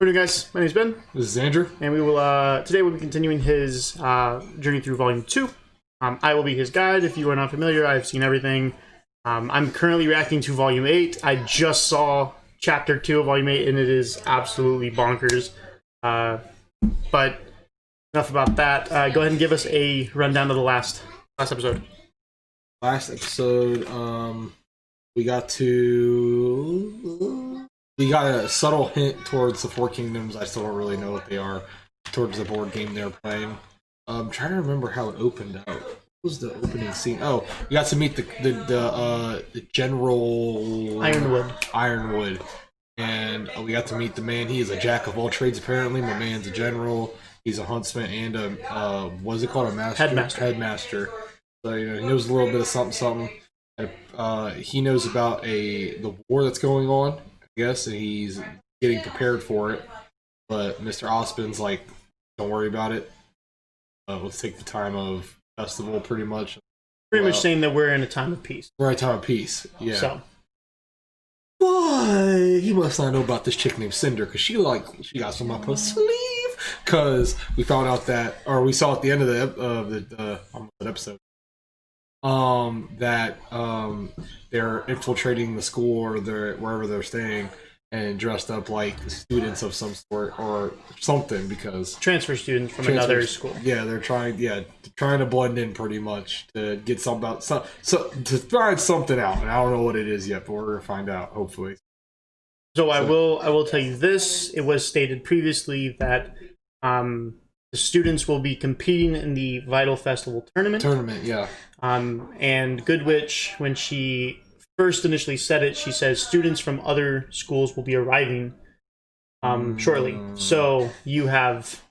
Good morning, guys. My name's Ben. This is Andrew. And we will, today we'll be continuing his journey through Volume 2. I will be his guide. If you are not familiar, I've seen everything. I'm currently reacting to Volume 8. I just saw Chapter 2 of Volume 8, and it is absolutely bonkers. But enough about that. Go ahead and give us a rundown of the last episode. Last episode, we got a subtle hint towards the Four Kingdoms. I still don't really know what they are. Towards the board game they're playing. I'm trying to remember how it opened out. What was the opening scene? Oh, we got to meet the General Ironwood, and we got to meet the man. He is a jack of all trades apparently. My man's a general. He's a huntsman and a what's it called? A master. Headmaster. So he knows a little bit of something. He knows about the war that's going on, I guess, and he's getting prepared for it. But Mr. Ospin's like, don't worry about it. Let's take the time of festival, pretty much. Pretty much saying that we're in a time of peace. We're in a time of peace, yeah. So. But he must not know about this chick named Cinder, because she got some up her sleeve. Because we found out that, or we saw at the end of the episode, that they're infiltrating the school or wherever they're staying and dressed up like students of some sort or something, because transfer students from another school. Yeah, they're trying to blend in pretty much to get something out, to find something out. And I don't know what it is yet, but we're gonna find out hopefully. So I will tell you this. It was stated previously that the students will be competing in the Vital Festival tournament. Yeah. And Good Witch, when she first initially said it, she says students from other schools will be arriving shortly. So you have,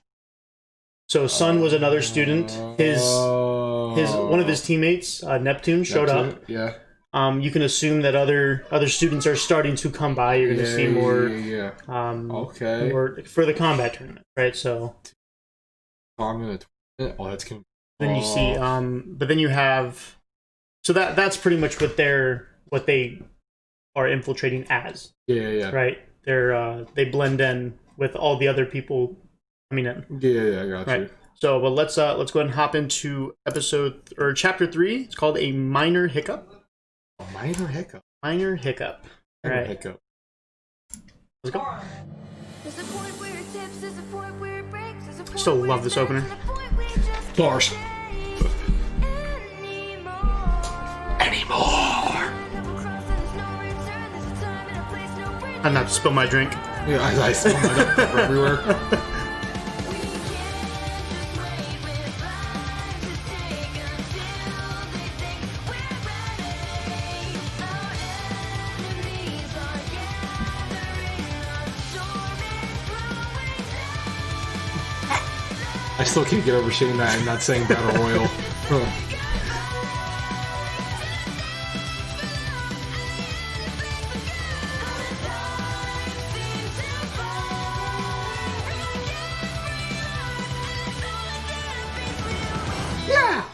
Sun was another student. His one of his teammates, Neptune, showed up. Yeah. You can assume that other students are starting to come by. You're going to see more. Yeah. Okay. More for the combat tournament, right? So. I'm gonna. Oh, that's gonna. Then you see, but then you have, so that's pretty much what they are infiltrating as. Yeah. Right. They blend in with all the other people coming in. Yeah, I got you. So, but let's go ahead and hop into chapter 3. It's called A Minor Hiccup. A minor hiccup. Minor hiccup. All right. Hiccup. Let's go. Still love this opener. Bars. Anymore. I'm not to spill my drink. Yeah, I spill my drink everywhere. I still can't get over seeing that and not saying Battle Royal. Yeah!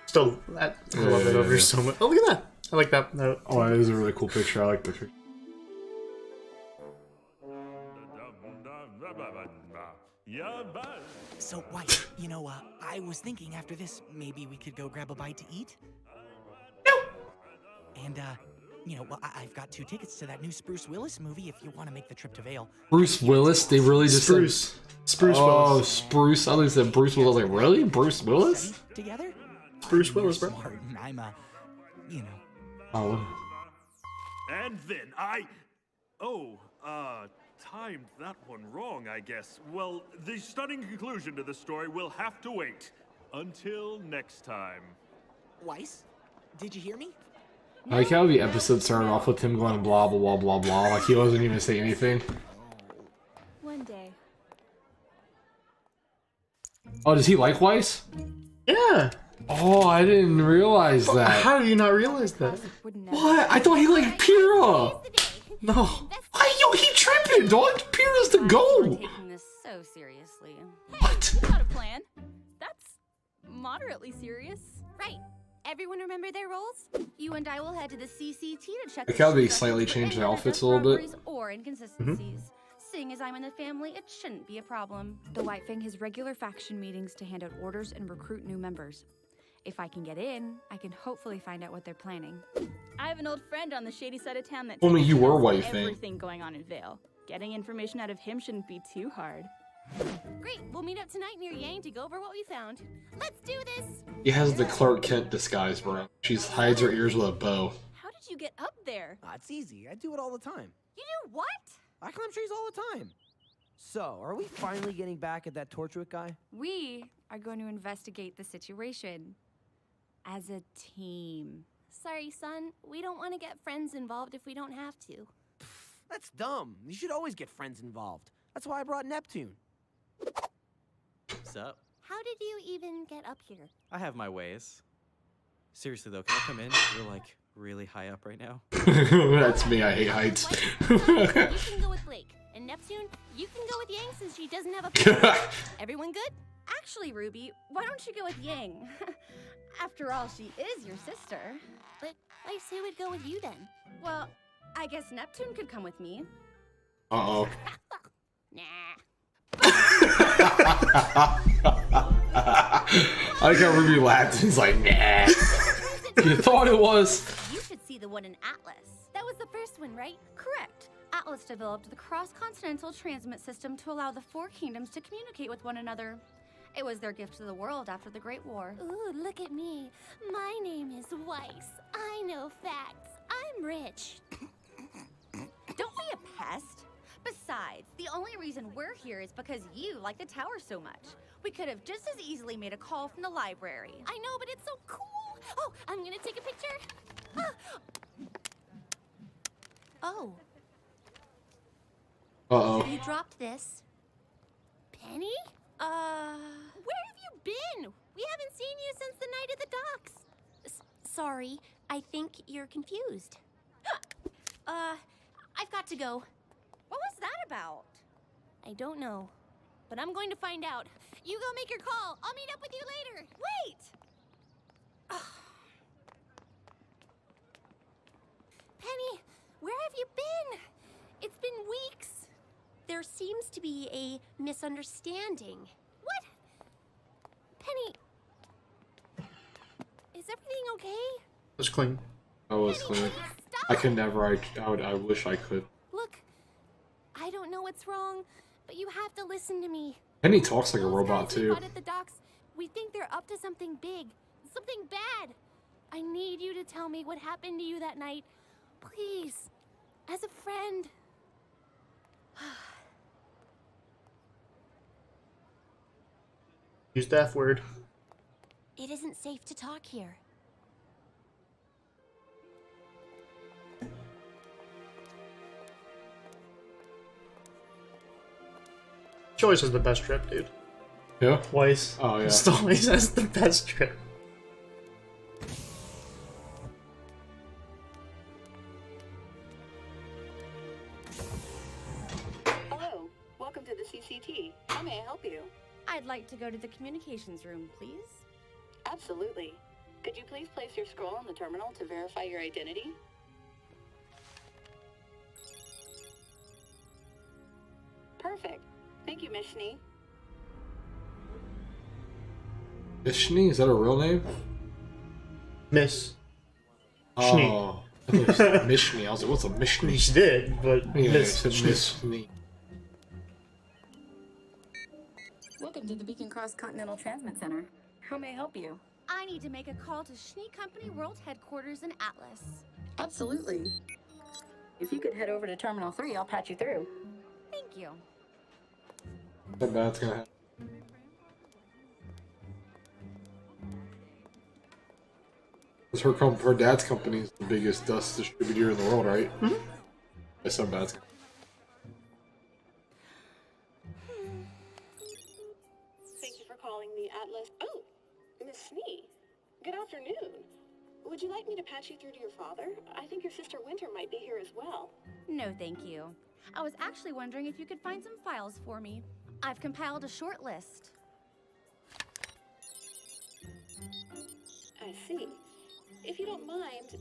Still, I love that over so much. Oh, look at that! I like that note. Oh, that is a really cool picture. I like the picture. So, White, I was thinking after this, maybe we could go grab a bite to eat? No! And, I've got 2 tickets to that new Spruce Willis movie if you want to make the trip to Vale. Bruce Willis? They really just Spruce. Spruce Willis. Willis. Spruce. I thought you said Bruce Willis. I was like, really? Bruce Willis? Together? Spruce Willis, bro. Smart, and I'm, Oh. And then timed that one wrong, I guess. Well, the stunning conclusion to the story will have to wait until next time. Weiss, did you hear me? I like how the episode started off with him going blah blah blah blah blah, like he wasn't even saying anything. One day. Oh, does he like Weiss? Yeah. Oh, I didn't realize that. How do you not realize that? What? I thought he liked Pyrrha. No. Yo, he tripping, dog. Pyrrha's the goal. Taking this so seriously. What? Got a plan. That's moderately serious. Right. Everyone remember their roles? You and I will head to the CCT to check. Like how they slightly changed their outfits a little bit. Or inconsistencies. Seeing as I'm in the family, it shouldn't be a problem. The White Fang has regular faction meetings to hand out orders and recruit new members. If I can get in, I can hopefully find out what they're planning. I have an old friend on the shady side of town that Only you were knows White Fang. everything going on in Vale. Getting information out of him shouldn't be too hard. Great, we'll meet up tonight near Yang to go over what we found. Let's do this! He has the Clark Kent disguise, bro. She hides her ears with a bow. How did you get up there? It's easy. I do it all the time. You do what? I climb trees all the time. So, are we finally getting back at that Torchwick guy? We are going to investigate the situation as a team. Sorry, son. We don't want to get friends involved if we don't have to. That's dumb. You should always get friends involved. That's why I brought Neptune. What's up? How did you even get up here? I have my ways. Seriously though, can I come in? You're like really high up right now. That's me, I hate heights. You can go with Blake. And Neptune, you can go with Yang since she doesn't have a phone. Everyone good? Actually, Ruby, why don't you go with Yang? After all, she is your sister. But I say we'd go with you then. Well, I guess Neptune could come with me. Uh-oh. Nah. I like how Ruby laughed and he's like, nah. You thought it was. You should see the one in Atlas. That was the first one, right? Correct. Atlas developed the cross-continental transmit system to allow the four kingdoms to communicate with one another. It was their gift to the world after the Great War. Ooh, look at me. My name is Weiss. I know facts. I'm rich. Don't be a pest. Besides, the only reason we're here is because you like the tower so much. We could have just as easily made a call from the library. I know, but it's so cool. Oh, I'm gonna take a picture. Oh. Uh-oh. You dropped this. Penny? Where have you been? We haven't seen you since the night at the docks. Sorry, I think you're confused. I've got to go. What was that about? I don't know, but I'm going to find out. You go make your call. I'll meet up with you later. Wait! Penny, where have you been? It's been weeks. There seems to be a misunderstanding. What? Penny, is everything okay? It's clean. I was clear. Stop! I could never, I wish I could. Look, I don't know what's wrong, but you have to listen to me. Penny talks like a Those robot guys we too. fought at the docks, we think they're up to something big, something bad. I need you to tell me what happened to you that night. Please, as a friend. Use the F word. It isn't safe to talk here. She always has the best trip, dude. Yeah? Weiss. Oh, yeah. Just always has the best trip. Hello, welcome to the CCT. How may I help you? I'd like to go to the communications room, please. Absolutely. Could you please place your scroll on the terminal to verify your identity? Perfect. Thank you, Miss Schnee. Ishni? Is that a real name? Miss. Oh. Mishni. I was like, what's a Mishni? She did, but Yeah, Miss. I said Mishni. Welcome to the Beacon Cross Continental Transmit Center. How may I help you? I need to make a call to Schnee Company World Headquarters in Atlas. Absolutely. If you could head over to Terminal 3, I'll patch you through. Thank you. That bad's gonna happen. Her dad's company is the biggest dust distributor in the world, right? Mm-hmm. That's so bad. Thank you for calling the Atlas. Oh, Miss Schnee. Good afternoon. Would you like me to patch you through to your father? I think your sister Winter might be here as well. No, thank you. I was actually wondering if you could find some files for me. I've compiled a short list. I see. If you don't mind,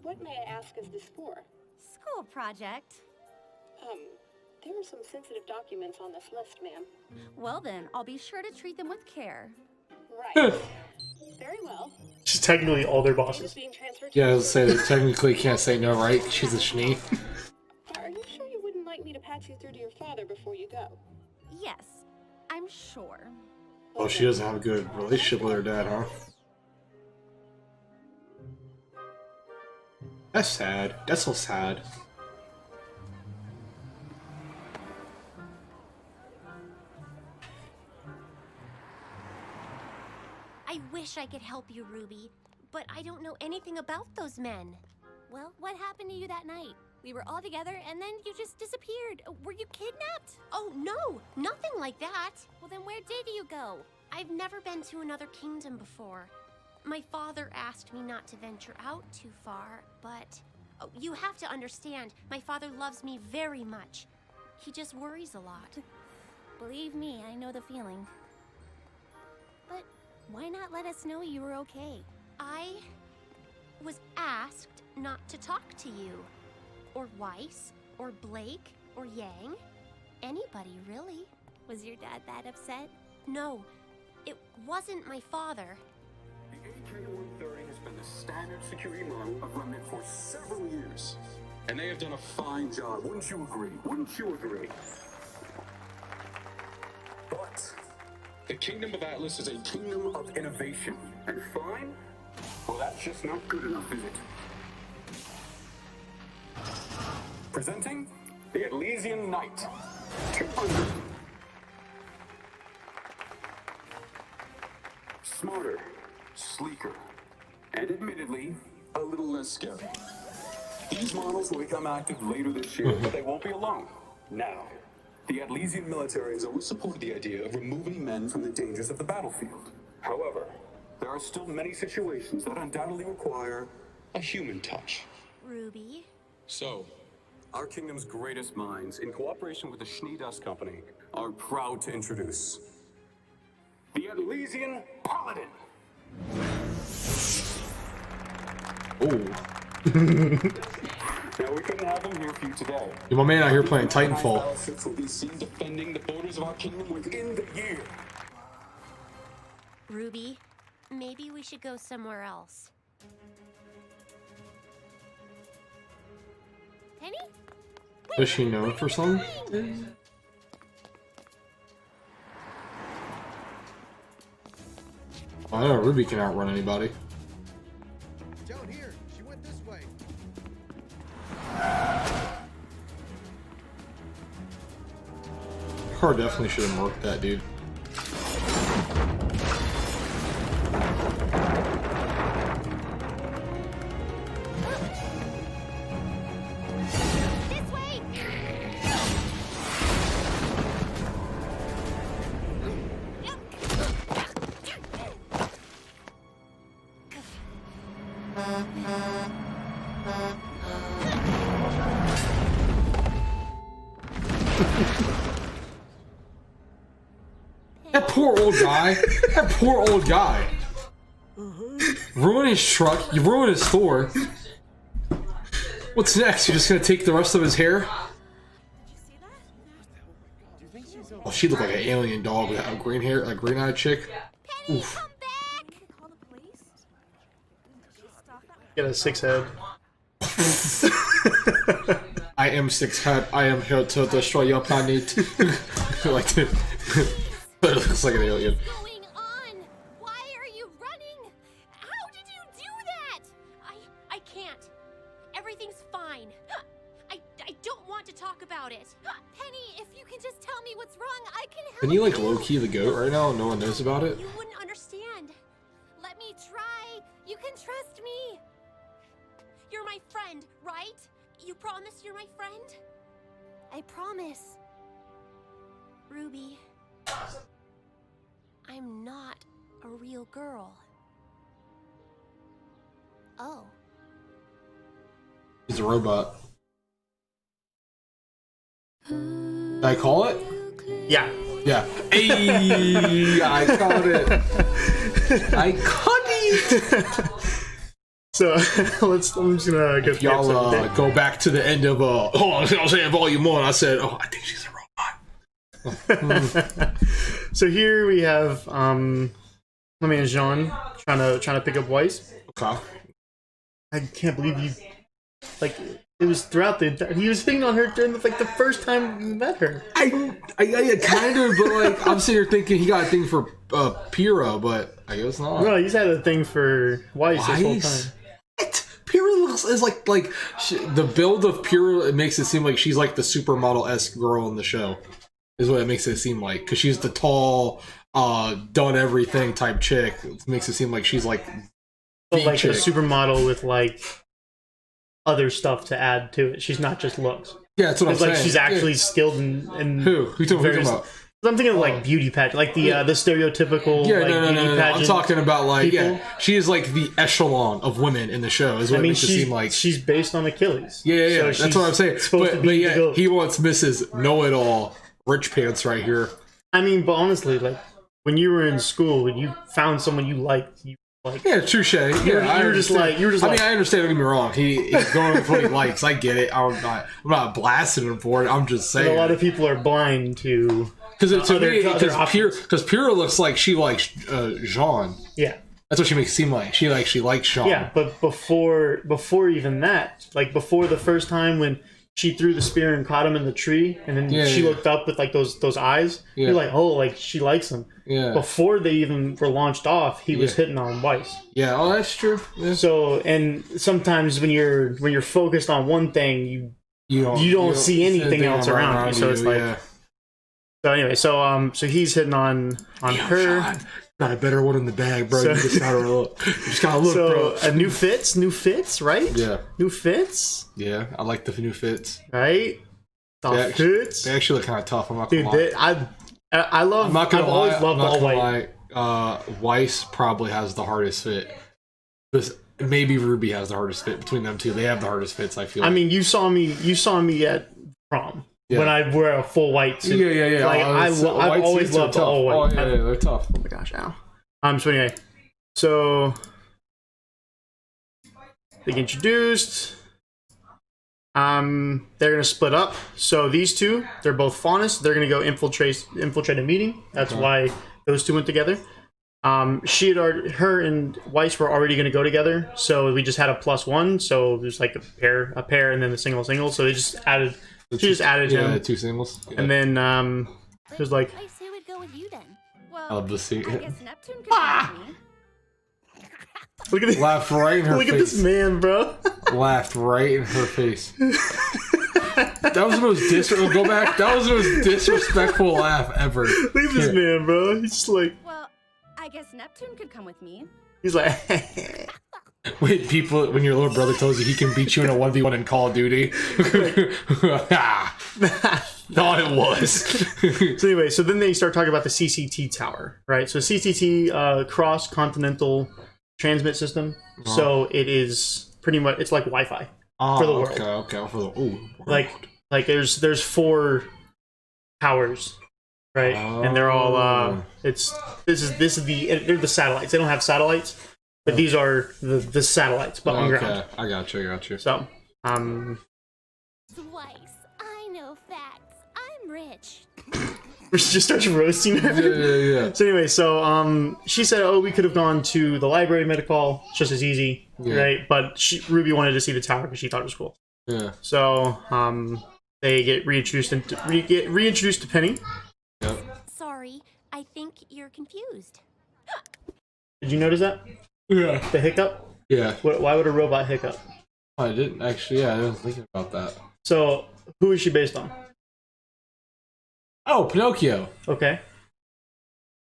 what may I ask is this for? School project. There are some sensitive documents on this list, ma'am. Well then, I'll be sure to treat them with care. Right. Very well. She's technically all their Data bosses. being transferred to Yeah, I the was saying, they technically can't say no, right? She's a schnee. Are you sure you wouldn't like me to patch you through to your father before you go? Yes, I'm sure. Oh, she doesn't have a good relationship with her dad, huh? That's sad. That's so sad. I wish I could help you, Ruby, but I don't know anything about those men. Well, what happened to you that night? We were all together and then you just disappeared. Were you kidnapped? Oh, no, nothing like that. Well, then where did you go? I've never been to another kingdom before. My father asked me not to venture out too far, but oh, you have to understand, my father loves me very much. He just worries a lot. Believe me, I know the feeling. But why not let us know you were okay? I was asked not to talk to you, or Weiss, or Blake, or Yang. Anybody, really. Was your dad that upset? No, it wasn't my father. The AK-130 has been the standard security model of Remnant for several years. And they have done a fine job, wouldn't you agree? Wouldn't you agree? But the Kingdom of Atlas is a kingdom of innovation. And fine? Well, that's just not good enough, is it? Presenting the Atlesian Knight. 200. Smarter, sleeker, and admittedly, a little less scary. These models will become active later this year, but they won't be alone. Now, the Atlesian military has always supported the idea of removing men from the dangers of the battlefield. However, there are still many situations that undoubtedly require a human touch. Ruby? So, our kingdom's greatest minds, in cooperation with the Schnee Dust Company, are proud to introduce the Atlesian Paladin. Oh. Now, we couldn't have him here for you today. Yeah, my man out here playing Titanfall. Battleships will be seen defending the borders of our kingdom within the year. Ruby, maybe we should go somewhere else. Penny? Is she known for something? I know Ruby can outrun anybody. Down here, she went this way. Car definitely should have marked that dude. This way! That poor old guy. That poor old guy. Ruin his truck. You ruin his store. What's next? You're just gonna take the rest of his hair? Oh, she looked like an alien dog with that green hair, like green-eyed chick. Oof. Get a 6 head. I am 6 head. I am here to destroy your planet. Like, but it looks like an alien. What's going on? Why are you running? How did you do that? I can't. Everything's fine. I don't want to talk about it. Penny, if you can just tell me what's wrong, I can help. Can you like low-key the goat right now? No one knows about it? You wouldn't understand. Let me try. You can trust me. You're my friend, right? You promise you're my friend? I promise. Ruby, I'm not a real girl. Oh. He's a robot. Did I call it? Yeah. Yeah. Hey, I caught it. I caught it. So I'm just gonna go. Y'all go back to the end of I was saying Volume 1. I said, I think she's a robot. So here we have my man Jean trying to pick up Weiss. Okay. I can't believe you it was throughout he was hitting on her during the first time you met her. I kind of, but like I'm sitting here thinking he got a thing for Pyrrha, but I guess not. No, he's had a thing for Weiss this whole time. What? Pyrrha is like the build of Pyrrha. It makes it seem like she's like the supermodel-esque girl in the show. Is what it makes it seem like, because she's the tall, done everything type chick. It makes it seem like she's like But like chick. a supermodel with like other stuff to add to it. She's not just looks. Yeah, that's what I'm saying. Like she's actually skilled in Who you talking about? I'm thinking of like beauty pageant, like the stereotypical Yeah, like, no. pageant. I'm talking about like people. she is like the echelon of women in the show. Is what it makes it seem like. She's based on Achilles. Yeah. So that's what I'm saying. But yeah, he wants Mrs. Know-It-All Rich Pants right here. I mean, but honestly, like when you were in school, when you found someone you liked, yeah, touche. Yeah, you were just like. I mean, I understand. Don't get me wrong. He's going with what he likes. I get it. I'm not blasting him for it. I'm just saying. A lot of people are blind to because Pyrrha looks like she likes Jean. Yeah, that's what she makes it seem like. She likes Jean. Yeah, but before even that, like before the first time when she threw the spear and caught him in the tree, and then she looked up with like those eyes. Yeah. You're like, oh, like she likes him. Yeah. Before they even were launched off, he was hitting on Weiss. Yeah. Oh, that's true. Yeah. So, and sometimes when you're focused on one thing, you don't see anything else around you. So it's like. So anyway, so he's hitting on her. Sean, got a better one in the bag, bro. You just gotta look. Bro. New fits, right? Yeah. New fits. Yeah, I like the new fits. Right. Fits. They actually look kind of tough. I'm not gonna lie. I love. I'm not gonna I've lie. always loved all white. Weiss probably has the hardest fit. Maybe RWBY has the hardest fit between them two. They have the hardest fits. I feel. I mean, you saw me at prom. Yeah. When I wear a full white suit. Yeah. Like, I've always loved all white. Oh, yeah, they're tough. Oh my gosh, ow. So anyway. So they get introduced. They're gonna split up. So these two, they're both faunus. They're gonna go infiltrate a meeting. That's why those two went together. Her and Weiss were already gonna go together. So we just had a +1. So there's like a pair, and then the single. So they just added. She just added him. Yeah, two singles. Yeah. And then it was like. I say we'd go with you then. Well, I love to see it. I guess Neptune could come with me. Look at this. Laughed right in her face. Look at this man, bro. Laughed right in her face. That was the most go back. That was the most disrespectful laugh ever. Look at this man, bro. He's just like. Well, I guess Neptune could come with me. He's like. Wait, people, when your little brother tells you he can beat you in a 1v1 in Call of Duty. Thought it was. So anyway, so then they start talking about the CCT tower, right? So CCT, cross-continental transmit system. Oh. So it is pretty much, it's like Wi-Fi for the world. Okay. For the world. Like there's 4 towers, right? Oh. And they're all, they're the satellites. They don't have satellites. But these are the satellites, but on ground. I got you. So, Weiss, I know facts. I'm rich. She just starts roasting her. Yeah. So anyway, she said, "Oh, we could have gone to the library, made a call. It's just as easy, right?" But RWBY wanted to see the tower because she thought it was cool. Yeah. So, they get reintroduced to Penny. Yep. Sorry, I think you're confused. Did you notice that? Yeah. The hiccup? Yeah. Why would a robot hiccup? I didn't actually. Yeah, I was thinking about that. So, who is she based on? Oh, Pinocchio. Okay.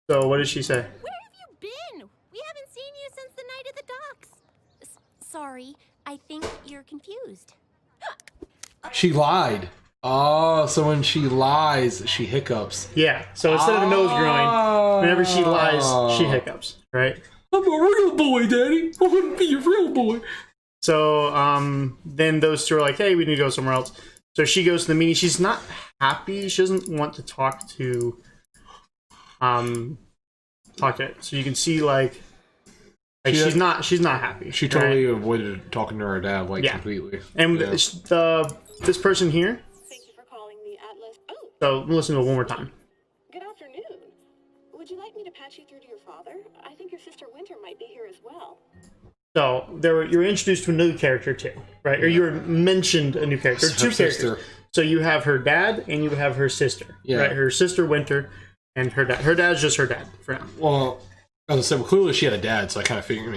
So, what did she say? Where have you been? We haven't seen you since the night at the docks. Sorry, I think you're confused. She lied. Oh, so when she lies, she hiccups. Yeah. So instead of a nose growing, whenever she lies, she hiccups. Right. I'm a real boy, Daddy. I want to be a real boy. So, then those two are like, hey, we need to go somewhere else. So she goes to the meeting. She's not happy. She doesn't want to talk to it. So you can see, like Like she's not happy. She totally avoided talking to her dad completely. And this person here. Thank you for calling the Atlas. Oh, So listen to it one more time. good afternoon. Would you like me to patch you through to your father? I think your sister Winter might be here as well. So you're introduced to a new character too, right? Or you were mentioned a new character. Two characters. So you have her dad and you have her sister. Yeah. Right? Her sister Winter and her dad. Her dad's just her dad for now. Well, as I said, clearly she had a dad, so I kind of figured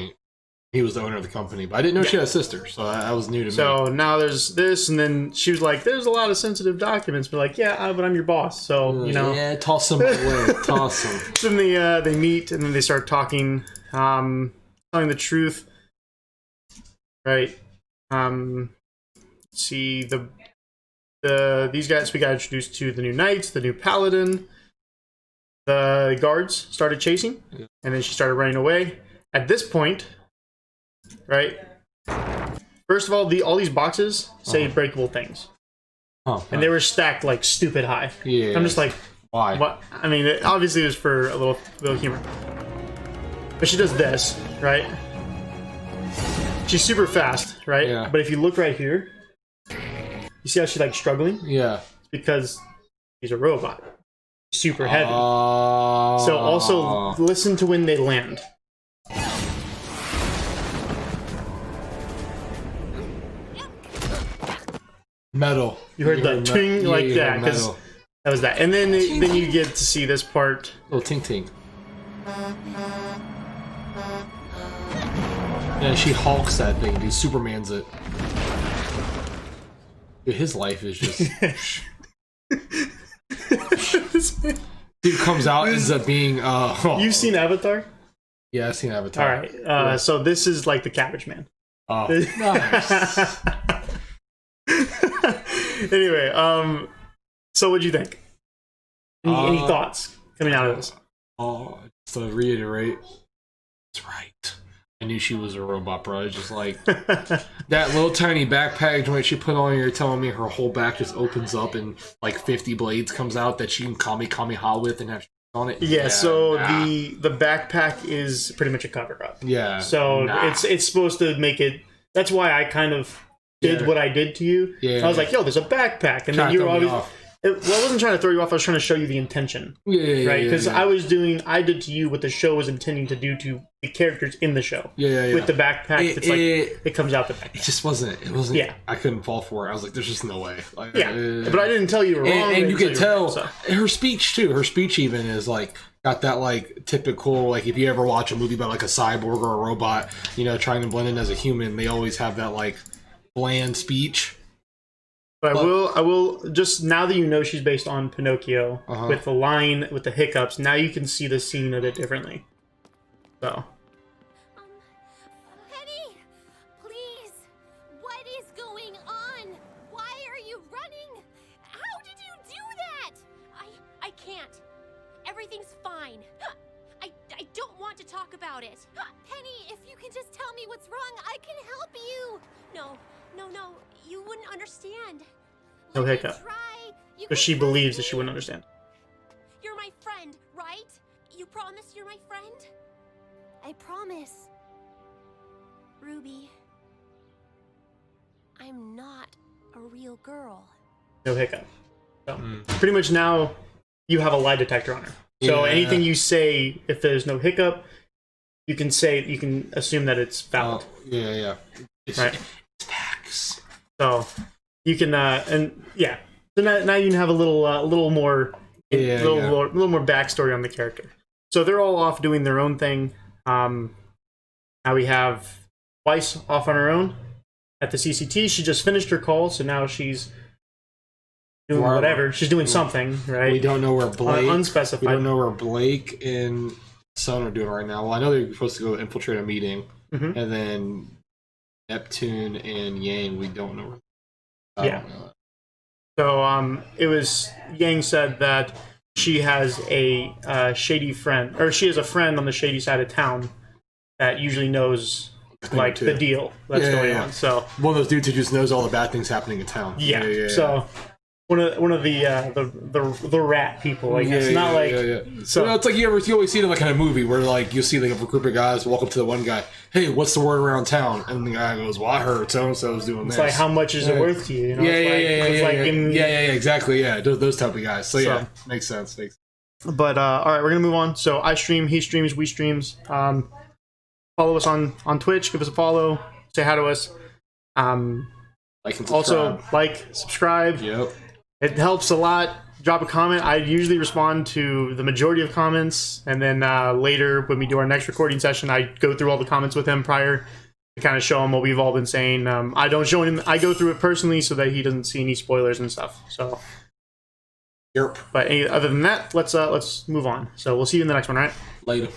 he was the owner of the company. But I didn't know she had a sister, so that was new to me. So now there's this, and then she was like, "There's a lot of sensitive documents." But like, yeah, but I'm your boss, so you know. Yeah, toss them away. Toss them. Then they meet, and then they start talking, telling the truth. Right. Let's see these guys. We got introduced to the new knights, the new paladin. The guards started chasing, and then she started running away. At this point, right? First of all, all these boxes say breakable things, and they were stacked like stupid high. Yeah. I'm just like, why? What? I mean, obviously it was for a little humor. But she does this, right? She's super fast, right? Yeah. But if you look right here, you see how she's like struggling? Yeah. It's because she's a robot. Super heavy. So also listen to when they land. Metal. You heard that ting like that because that was that. And then you get to see this part. Little ting ting. Yeah, she hulks that thing. Dude, Superman's it. Dude, his life is just. Dude comes out ends up being. You've seen Avatar? Yeah, I've seen Avatar. All right. So this is like the Cabbage Man. Oh, nice. Anyway, so what'd you think? Any thoughts coming out of this? So to reiterate, that's right. I knew she was a robot, bro. It's just like that little tiny backpack joint she put on. You're telling me her whole back just opens up and like 50 blades comes out that she can Kamehameha with and have on it. Yeah. So the backpack is pretty much a cover up. Yeah. So it's supposed to make it. That's why I kind of did what I did to you. Yeah. I was like, yo, there's a backpack, and then you were always. Well, I wasn't trying to throw you off. I was trying to show you the intention. Right? Because I did to you what the show was intending to do to the characters in the show. With the backpack, it comes out the backpack. It just wasn't. It wasn't. Yeah. I couldn't fall for it. I was like, there's just no way. Like, but I didn't tell you were wrong. And you could tell her speech too. Her speech even is like got that like typical like if you ever watch a movie about like a cyborg or a robot, you know, trying to blend in as a human, they always have that like bland speech. But I will just now that you know she's based on Pinocchio with the line with the hiccups. Now you can see the scene a bit differently. So. Penny, please, what is going on? Why are you running? How did you do that? I can't. Everything's fine. I don't want to talk about it. Penny, if you can just tell me what's wrong, I can help you. No, you wouldn't understand. No hiccup. Because she believes that she wouldn't understand. You're my friend, right? You promise you're my friend? I promise. Ruby, I'm not a real girl. No hiccup. So pretty much now you have a lie detector on her. So anything you say, if there's no hiccup, you can assume that it's valid. Yeah. Right. It's facts. So you can So now you can have a little more backstory on the character. So they're all off doing their own thing. Now we have Weiss off on her own at the CCT. She just finished her call, so now she's doing whatever. She's doing something, right? We don't know where Blake. Unspecified. We don't know where Blake and Son are doing right now. Well, I know they're supposed to go infiltrate a meeting, and then Neptune and Yang. We don't know. So it was Yang said that she has a shady friend, or she has a friend on the shady side of town that usually knows like the deal that's going on. So one of those dudes who just knows all the bad things happening in town. So one of the rat people. Like it's not like So it's like you always see it in like kind of movie where like you see like a group of guys walk up to the one guy, hey, what's the word around town? And the guy goes, well, I heard so and so's doing this. It's like how much is it worth to you? You know? Exactly. Those type of guys. So yeah, makes sense. But all right, we're gonna move on. So I stream, he streams, we streams. Follow us on Twitch. Give us a follow. Say hi to us. Like and subscribe. Also, like, subscribe. Yep. It helps a lot. Drop a comment. I usually respond to the majority of comments, and then later when we do our next recording session, I go through all the comments with him prior to kind of show him what we've all been saying. I don't show him. I go through it personally so that he doesn't see any spoilers and stuff. So. Yep. But other than that, let's move on. So we'll see you in the next one, all right? Later.